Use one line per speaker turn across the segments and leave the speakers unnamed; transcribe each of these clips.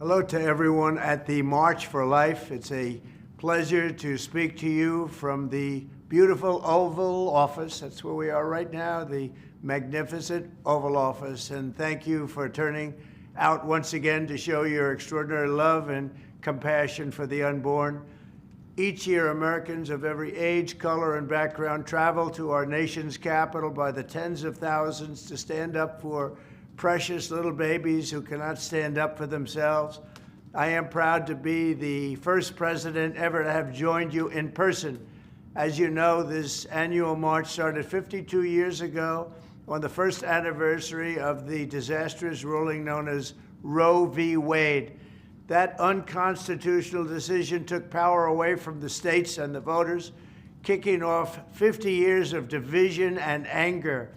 Hello to everyone at the March for Life. It's a pleasure to speak to you from the beautiful Oval Office. That's where we are right now, the magnificent Oval Office. And thank you for turning out once again to show your extraordinary love and compassion for the unborn. Each year, Americans of every age, color, and background travel to our nation's capital by the tens of thousands to stand up for precious little babies who cannot stand up for themselves. I am proud to be the first president ever to have joined you in person. As you know, this annual march started 52 years ago on the first anniversary of the disastrous ruling known as Roe v. Wade. That unconstitutional decision took power away from the states and the voters, kicking off 50 years of division and anger.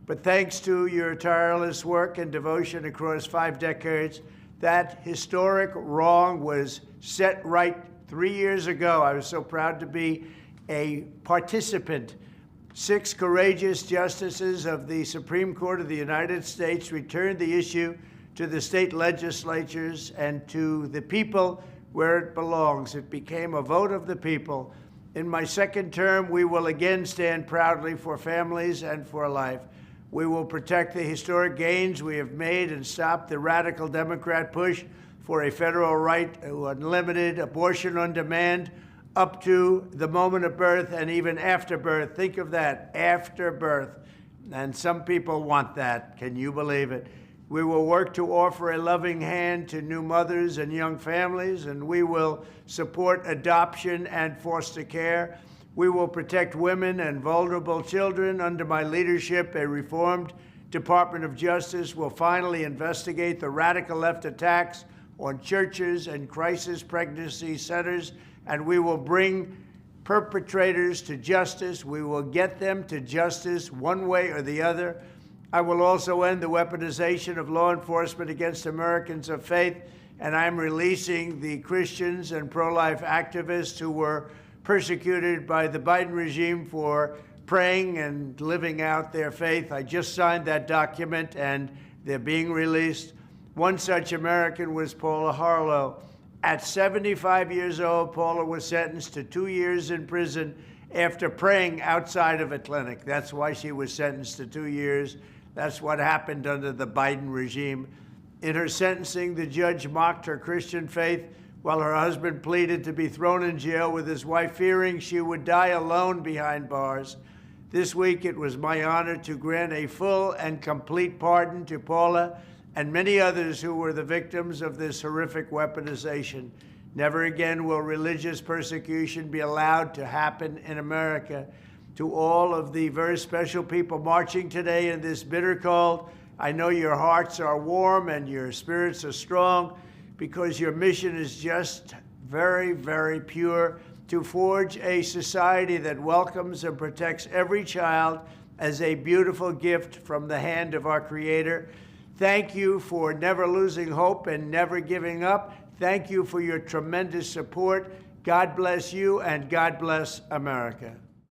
But thanks to your tireless work and devotion across 5 decades, that historic wrong was set right 3 years ago. I was so proud to be a participant. 6 courageous justices of the Supreme Court of the United States returned the issue to the state legislatures and to the people where it belongs. It became a vote of the people. In my second term, we will again stand proudly for families and for life. We will protect the historic gains we have made and stop the radical Democrat push for a federal right to unlimited abortion on demand up to the moment of birth and even after birth. Think of that, after birth. And some people want that. Can you believe it? We will work to offer a loving hand to new mothers and young families, and we will support adoption and foster care. We will protect women and vulnerable children. Under my leadership, a reformed Department of Justice will finally investigate the radical left attacks on churches and crisis pregnancy centers, and we will bring perpetrators to justice. We will get them to justice one way or the other. I will also end the weaponization of law enforcement against Americans of faith, and I'm releasing the Christians and pro-life activists who were persecuted by the Biden regime for praying and living out their faith. I just signed that document, and they're being released. One such American was Paula Harlow. At 75 years old, Paula was sentenced to 2 years in prison after praying outside of a clinic. That's why she was sentenced to 2 years. That's what happened under the Biden regime. In her sentencing, the judge mocked her Christian faith while her husband pleaded to be thrown in jail with his wife, fearing she would die alone behind bars. This week, it was my honor to grant a full and complete pardon to Paula and many others who were the victims of this horrific weaponization. Never again will religious persecution be allowed to happen in America. To all of the very special people marching today in this bitter cold, I know your hearts are warm and your spirits are strong, because your mission is just very, very pure, to forge a society that welcomes and protects every child as a beautiful gift from the hand of our Creator. Thank you for never losing hope and never giving up. Thank you for your tremendous support. God bless you, and God bless America.